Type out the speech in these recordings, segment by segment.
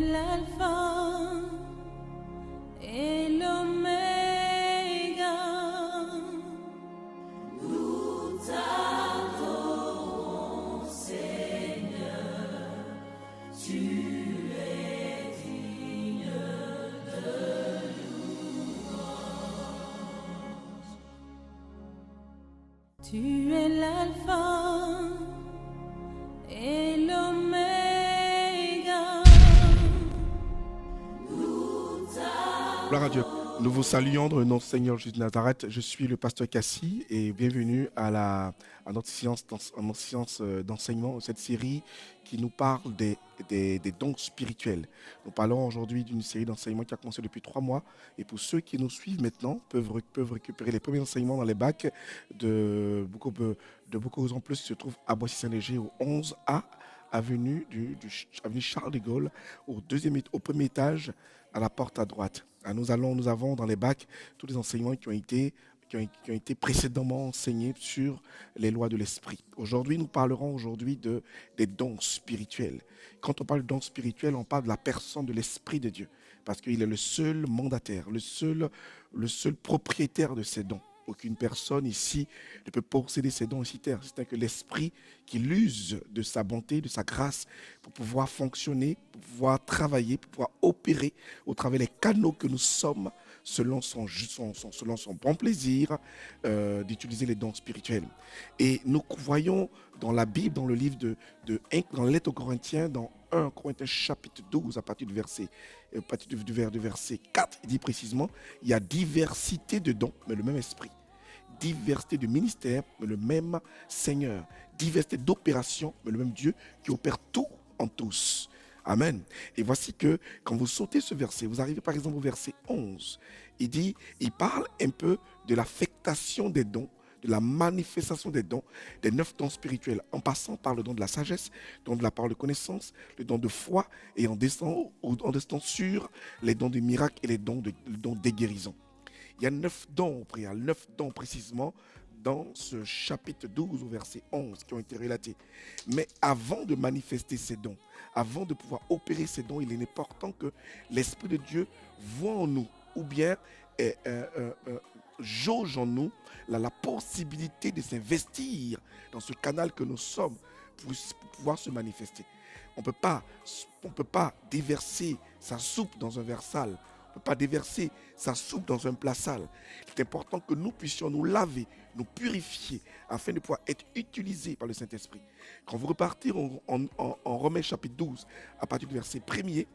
l'alpha et l'oméga. Nous t'adorons, Seigneur, tu es digne de louange. Tu es l'alpha et l'oméga. Gloire à Dieu. Nous vous saluons dans le nom du Seigneur Jésus de Nazareth. Je suis le pasteur Cassie et bienvenue à notre séance d'enseignement, cette série qui nous parle des dons spirituels. Nous parlons aujourd'hui d'une série d'enseignements qui a commencé depuis 3 mois. Et pour ceux qui nous suivent maintenant, peuvent récupérer les premiers enseignements dans les bacs de beaucoup en plus qui se trouvent à Boissy-Saint-Léger au 11A, avenue Charles de Gaulle, au premier étage, à la porte à droite. Nous avons dans les bacs tous les enseignements qui ont été précédemment enseignés sur les lois de l'esprit. Aujourd'hui, nous parlerons des dons spirituels. Quand on parle de dons spirituels, on parle de la personne de l'Esprit de Dieu, parce qu'il est le seul mandataire, le seul propriétaire de ces dons. Aucune personne ici ne peut posséder ces dons ici terre. C'est que l'Esprit qui l'use de sa bonté, de sa grâce pour pouvoir fonctionner, pour pouvoir travailler, pour pouvoir opérer au travers des canaux que nous sommes selon son bon plaisir d'utiliser les dons spirituels. Et nous voyons dans la Bible, dans le livre dans la lettre aux Corinthiens, dans 1 Corinthiens chapitre 12, à partir du verset 4, il dit précisément, il y a diversité de dons, mais le même esprit. Diversité de ministères, mais le même Seigneur. Diversité d'opérations, mais le même Dieu qui opère tout en tous. Amen. Et voici que quand vous sautez ce verset, vous arrivez par exemple au verset 11. Il parle un peu de l'affectation des dons, de la manifestation des dons, des 9 dons spirituels, en passant par le don de la sagesse, le don de la parole de connaissance, le don de foi, et en descendant sur les dons de miracles et les dons des guérisons. Il y a 9 dons au préalable, 9 dons précisément dans ce chapitre 12 au verset 11 qui ont été relatés. Mais avant de manifester ces dons, avant de pouvoir opérer ces dons, il est important que l'Esprit de Dieu voit en nous, ou bien jauge en nous la possibilité de s'investir dans ce canal que nous sommes pour pouvoir se manifester. On ne peut pas déverser sa soupe dans un verre sale. On ne peut pas déverser sa soupe dans un plat sale. C'est important que nous puissions nous laver, nous purifier, afin de pouvoir être utilisés par le Saint-Esprit. Quand vous repartez en Romains chapitre 12, à partir du verset 1er,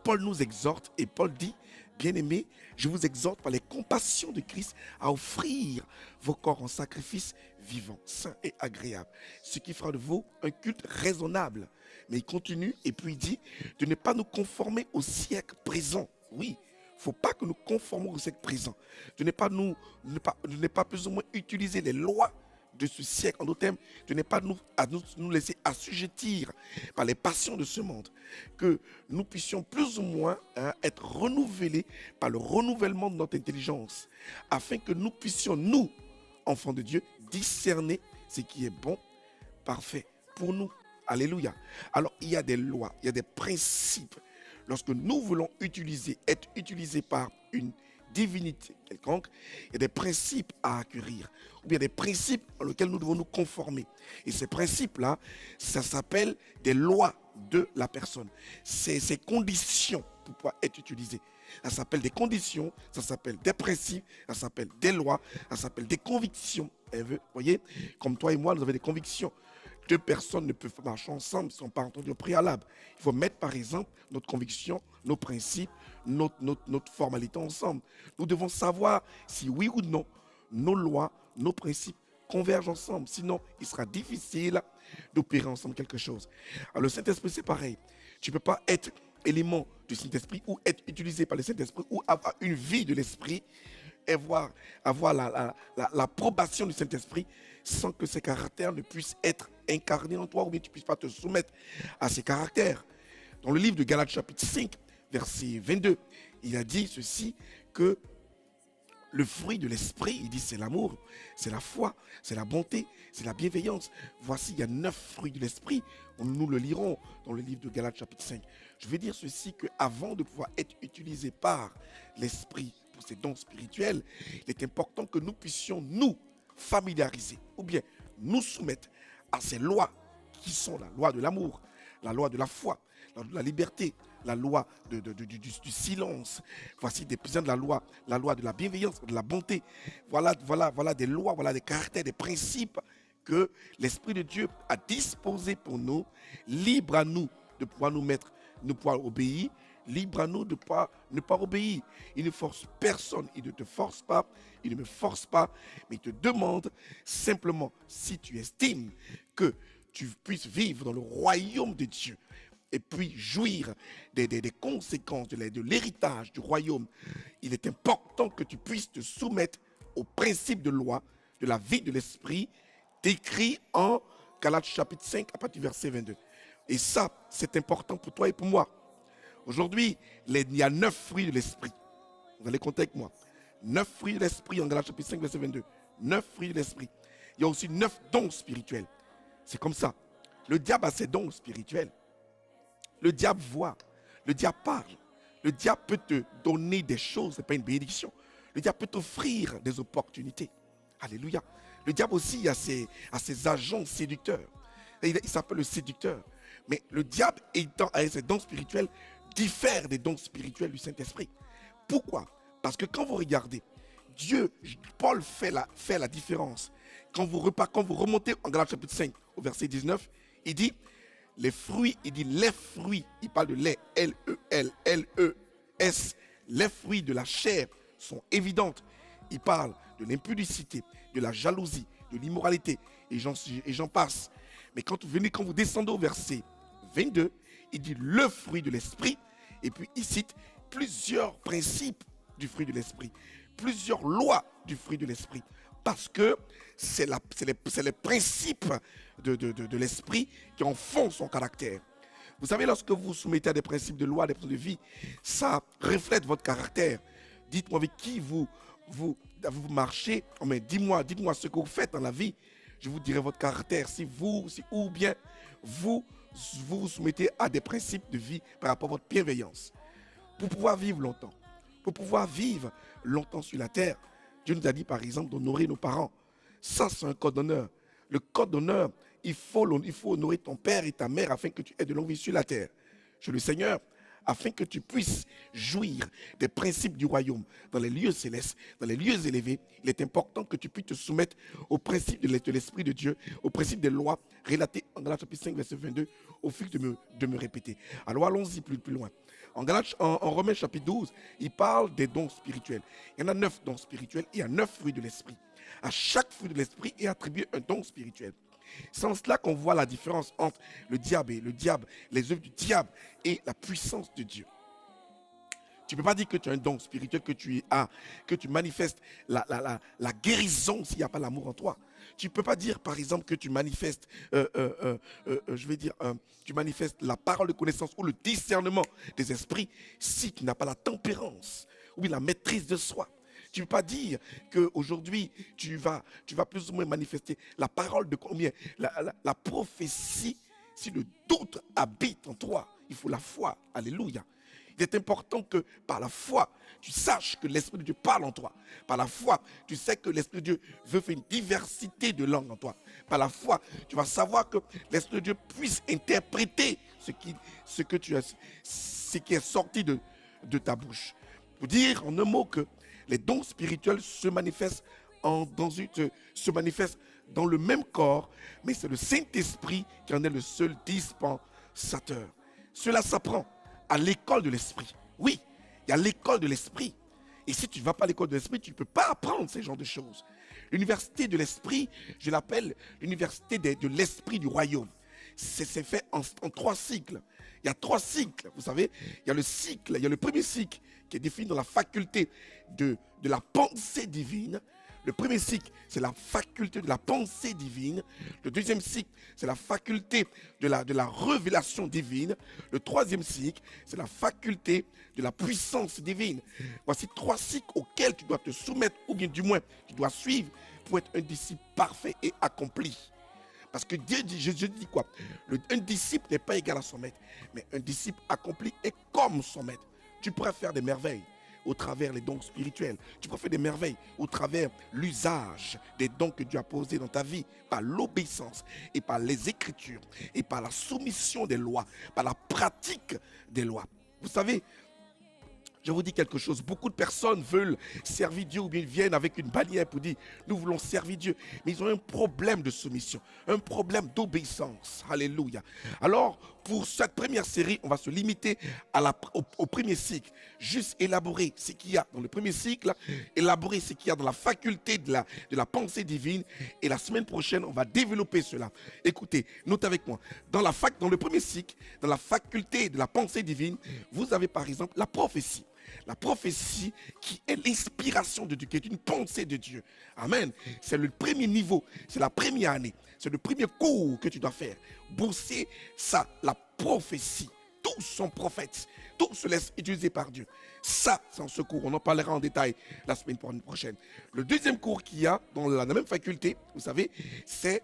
Paul nous exhorte et Paul dit, bien-aimés, je vous exhorte par les compassions de Christ à offrir vos corps en sacrifice vivant, saint et agréable, ce qui fera de vous un culte raisonnable. Mais il continue et puis il dit de ne pas nous conformer au siècle présent. Oui, il ne faut pas que nous conformons au siècle présent. De ne pas plus ou moins utiliser les lois de ce siècle, en d'autres termes, de ne pas nous laisser assujettir par les passions de ce monde, que nous puissions plus ou moins être renouvelés par le renouvellement de notre intelligence, afin que nous puissions, nous, enfants de Dieu, discerner ce qui est bon, parfait pour nous. Alléluia. Alors, il y a des lois, il y a des principes. Lorsque nous voulons être utilisés par une divinité quelconque, il y a des principes à acquérir, ou bien des principes dans lesquels nous devons nous conformer. Et ces principes-là, ça s'appelle des lois de la personne. C'est ces conditions pour pouvoir être utilisées. Ça s'appelle des conditions, ça s'appelle des principes, ça s'appelle des lois, ça s'appelle des convictions. Vous voyez, comme toi et moi, nous avons des convictions. 2 personnes ne peuvent pas marcher ensemble si on n'a pas entendu au préalable. Il faut mettre par exemple notre conviction, nos principes, notre formalité ensemble. Nous devons savoir si oui ou non nos lois, nos principes convergent ensemble. Sinon, il sera difficile d'opérer ensemble quelque chose. Alors le Saint-Esprit, c'est pareil. Tu ne peux pas être élément du Saint-Esprit ou être utilisé par le Saint-Esprit ou avoir une vie de l'Esprit et avoir l'approbation du Saint-Esprit sans que ces caractères ne puissent être incarnés en toi ou bien tu ne puisses pas te soumettre à ces caractères. Dans le livre de Galates chapitre 5, verset 22, il a dit ceci, que le fruit de l'esprit, il dit c'est l'amour, c'est la foi, c'est la bonté, c'est la bienveillance. Voici, il y a 9 fruits de l'esprit. Nous le lirons dans le livre de Galates chapitre 5. Je veux dire ceci, qu'avant de pouvoir être utilisé par l'esprit pour ces dons spirituels, il est important que nous puissions nous familiariser ou bien nous soumettre à ces lois qui sont la loi de l'amour, la loi de la foi, la loi de la liberté, la loi du silence. Voici des prisons de la loi de la bienveillance, de la bonté. Voilà des lois, voilà des caractères, des principes que l'Esprit de Dieu a disposés pour nous, libre à nous de pouvoir nous mettre, de pouvoir obéir, libre à nous de ne pas obéir. Il ne force personne, il ne te force pas, il ne me force pas, mais il te demande simplement si tu estimes que tu puisses vivre dans le royaume de Dieu et puis jouir des conséquences de l'héritage du royaume. Il est important que tu puisses te soumettre aux principes de loi de la vie de l'esprit décrit en Galates chapitre 5 à partir du verset 22. Et ça, c'est important pour toi et pour moi. Aujourd'hui, il y a 9 fruits de l'esprit. Vous allez compter avec moi. 9 fruits de l'esprit en Galates chapitre 5 verset 22. 9 fruits de l'esprit. Il y a aussi 9 dons spirituels. C'est comme ça. Le diable a ses dons spirituels. Le diable voit, le diable parle, le diable peut te donner des choses, ce n'est pas une bénédiction. Le diable peut t'offrir des opportunités. Alléluia. Le diable aussi a ses agents séducteurs. Il s'appelle le séducteur. Mais le diable, avec ses dons spirituels, diffère des dons spirituels du Saint-Esprit. Pourquoi? Parce que quand vous regardez, Paul fait la différence. Quand vous remontez en Galates chapitre 5 au verset 19, il dit les fruits, il parle de lait, L-E-S, les fruits de la chair sont évidentes. Il parle de l'impudicité, de la jalousie, de l'immoralité, et j'en passe. Mais quand vous descendez au verset 22, il dit le fruit de l'esprit, et puis il cite plusieurs principes du fruit de l'esprit, plusieurs lois du fruit de l'esprit, parce que c'est les principes de l'esprit qui en font son caractère. Vous savez, lorsque vous vous soumettez à des principes de loi, des principes de vie, ça reflète votre caractère. Dites-moi avec qui vous marchez, mais dites-moi ce que vous faites dans la vie, je vous dirai votre caractère. Ou bien vous soumettez à des principes de vie par rapport à votre bienveillance. Pour pouvoir vivre longtemps sur la terre, Dieu nous a dit par exemple d'honorer nos parents. Ça, c'est un code d'honneur. Le code d'honneur, il faut honorer ton père et ta mère afin que tu aies de longue vie sur la terre. Je le Seigneur, afin que tu puisses jouir des principes du royaume dans les lieux célestes, dans les lieux élevés. Il est important que tu puisses te soumettre aux principes de l'Esprit de Dieu, aux principes des lois relatées en Galates chapitre 5, verset 22, au fil de me répéter. Alors allons-y plus loin. En Romains chapitre 12, il parle des dons spirituels. Il y en a 9 dons spirituels, il y a 9 fruits de l'esprit. À chaque fruit de l'esprit est attribué un don spirituel. C'est en cela qu'on voit la différence entre le diable, les œuvres du diable et la puissance de Dieu. Tu ne peux pas dire que tu as un don spirituel, que tu manifestes la guérison s'il n'y a pas l'amour en toi. Tu ne peux pas dire, par exemple, que tu manifestes, tu manifestes la parole de connaissance ou le discernement des esprits si tu n'as pas la tempérance ou la maîtrise de soi. Tu ne peux pas dire qu'aujourd'hui, tu vas plus ou moins manifester la parole de combien, la prophétie, si le doute habite en toi. Il faut la foi. Alléluia. Il est important que par la foi, tu saches que l'Esprit de Dieu parle en toi. Par la foi, tu sais que l'Esprit de Dieu veut faire une diversité de langues en toi. Par la foi, tu vas savoir que l'Esprit de Dieu puisse interpréter ce qui est sorti de ta bouche. Pour dire en un mot que les dons spirituels se manifestent dans le même corps, mais c'est le Saint-Esprit qui en est le seul dispensateur. Cela s'apprend à l'école de l'esprit. Oui, il y a l'école de l'esprit. Et si tu ne vas pas à l'école de l'esprit, tu ne peux pas apprendre ces genres de choses. L'université de l'esprit, je l'appelle l'université de l'esprit du royaume. C'est fait en 3 cycles. Il y a 3 cycles, vous savez. Il y a le premier cycle qui est défini dans la faculté de la pensée divine. Le premier cycle, c'est la faculté de la pensée divine. Le deuxième cycle, c'est la faculté de la révélation divine. Le troisième cycle, c'est la faculté de la puissance divine. Voici 3 cycles auxquels tu dois te soumettre, ou bien du moins, tu dois suivre pour être un disciple parfait et accompli. Parce que Dieu dit, Jésus dit quoi? Un disciple n'est pas égal à son maître, mais un disciple accompli est comme son maître. Tu pourrais faire des merveilles au travers des dons spirituels. Tu pourrais faire des merveilles au travers l'usage des dons que Dieu a posés dans ta vie par l'obéissance et par les Écritures et par la soumission des lois, par la pratique des lois. Vous savez, je vous dis quelque chose, beaucoup de personnes veulent servir Dieu ou bien viennent avec une bannière pour dire nous voulons servir Dieu. Mais ils ont un problème de soumission, un problème d'obéissance. Alléluia. Alors, pour cette première série, on va se limiter au premier cycle. Juste élaborer ce qu'il y a dans le premier cycle, élaborer ce qu'il y a dans la faculté de la pensée divine. Et la semaine prochaine, on va développer cela. Écoutez, note avec moi. Dans le premier cycle, dans la faculté de la pensée divine, vous avez par exemple la prophétie. La prophétie qui est l'inspiration de Dieu, qui est une pensée de Dieu. Amen. C'est le premier niveau, c'est la première année, c'est le premier cours que tu dois faire. Bosser ça, la prophétie. Tous sont prophètes, tous se laissent utiliser par Dieu. Ça, c'est en ce cours, on en parlera en détail la semaine prochaine. Le deuxième cours qu'il y a dans la même faculté, vous savez, c'est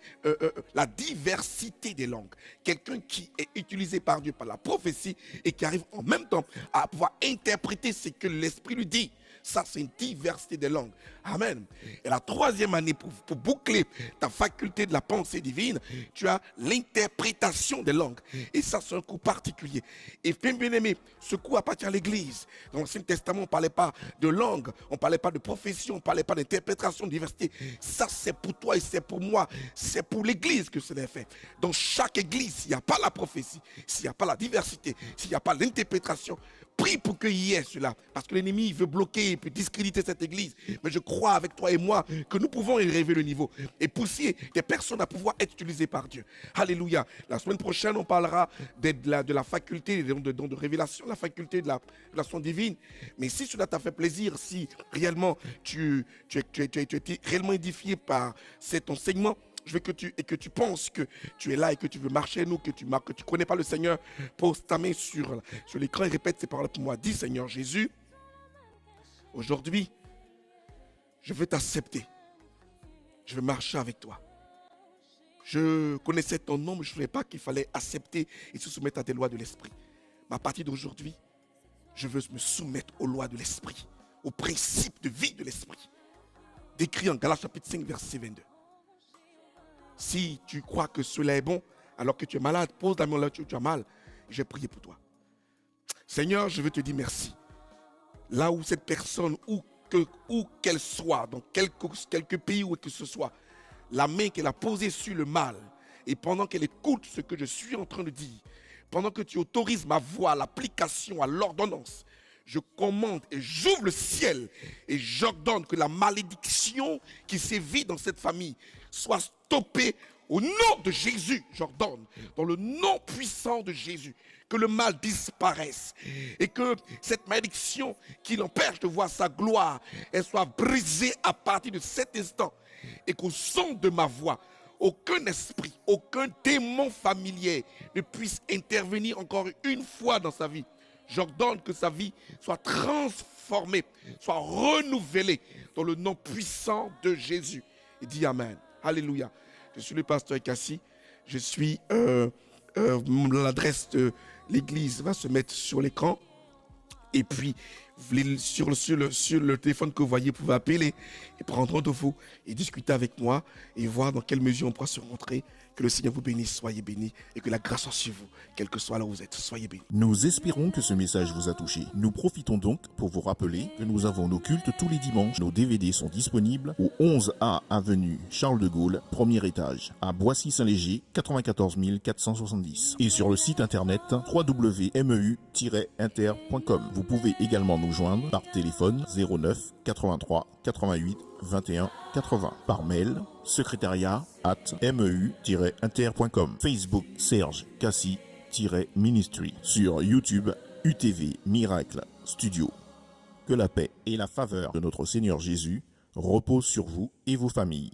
la diversité des langues. Quelqu'un qui est utilisé par Dieu par la prophétie et qui arrive en même temps à pouvoir interpréter ce que l'Esprit lui dit. Ça, c'est une diversité des langues. Amen. Et la troisième année, pour boucler ta faculté de la pensée divine, tu as l'interprétation des langues. Et ça, c'est un cours particulier. Et bien aimé, ce cours appartient à l'Église. Dans l'Ancien Testament, on ne parlait pas de langue, on ne parlait pas de profession, on ne parlait pas d'interprétation, de diversité. Ça, c'est pour toi et c'est pour moi. C'est pour l'Église que cela est fait. Dans chaque Église, s'il n'y a pas la prophétie, s'il n'y a pas la diversité, s'il n'y a pas l'interprétation, prie pour qu'il y ait cela. Parce que l'ennemi veut bloquer et peut discréditer cette église. Mais je crois avec toi et moi que nous pouvons élever le niveau et pousser des personnes à pouvoir être utilisées par Dieu. Alléluia. La semaine prochaine, on parlera de la faculté des dons de révélation, la faculté de la révélation divine. Mais si cela t'a fait plaisir, si réellement tu as été réellement édifié par cet enseignement, je veux que tu penses que tu es là et que tu veux marcher nous, que tu ne connais pas le Seigneur, pose ta main sur l'écran et répète ces paroles pour moi. Dis Seigneur Jésus, aujourd'hui, je veux t'accepter. Je veux marcher avec toi. Je connaissais ton nom, mais je ne savais pas qu'il fallait accepter et se soumettre à tes lois de l'esprit. Mais à partir d'aujourd'hui, je veux me soumettre aux lois de l'esprit, aux principes de vie de l'esprit. Décrit en Galates chapitre 5, verset 22. Si tu crois que cela est bon, alors que tu es malade, pose la main là où tu as mal. Je vais prier pour toi. Seigneur, je veux te dire merci. Là où cette personne, où qu'elle soit, dans quelque pays où que ce soit, la main qu'elle a posée sur le mal, et pendant qu'elle écoute ce que je suis en train de dire, pendant que tu autorises ma voix à l'application, à l'ordonnance, je commande et j'ouvre le ciel et j'ordonne que la malédiction qui sévit dans cette famille soit stoppée au nom de Jésus. J'ordonne, dans le nom puissant de Jésus, que le mal disparaisse et que cette malédiction qui l'empêche de voir sa gloire, elle soit brisée à partir de cet instant et qu'au son de ma voix, aucun esprit, aucun démon familier ne puisse intervenir encore une fois dans sa vie. J'ordonne que sa vie soit transformée, soit renouvelée dans le nom puissant de Jésus. Et dis Amen. Alléluia. Je suis le pasteur Kassi. Je suis l'adresse de l'église va se mettre sur l'écran. Et puis, sur le téléphone que vous voyez, vous pouvez appeler et prendre rendez vous et discuter avec moi et voir dans quelle mesure on pourra se rencontrer. Que le Seigneur vous bénisse, soyez bénis et que la grâce soit sur vous, quel que soit là où vous êtes, soyez bénis. Nous espérons que ce message vous a touché. Nous profitons donc pour vous rappeler que nous avons nos cultes tous les dimanches. Nos DVD sont disponibles au 11A avenue Charles de Gaulle, premier étage, à Boissy-Saint-Léger, 94 470. Et sur le site internet www.meu-inter.com. Vous pouvez également nous joindre par téléphone 09 83 88 21 80, par mail secrétariat@meu-inter.com, Facebook Serge Kassi-Ministry, sur YouTube UTV Miracle Studio. Que la paix et la faveur de notre Seigneur Jésus repose sur vous et vos familles.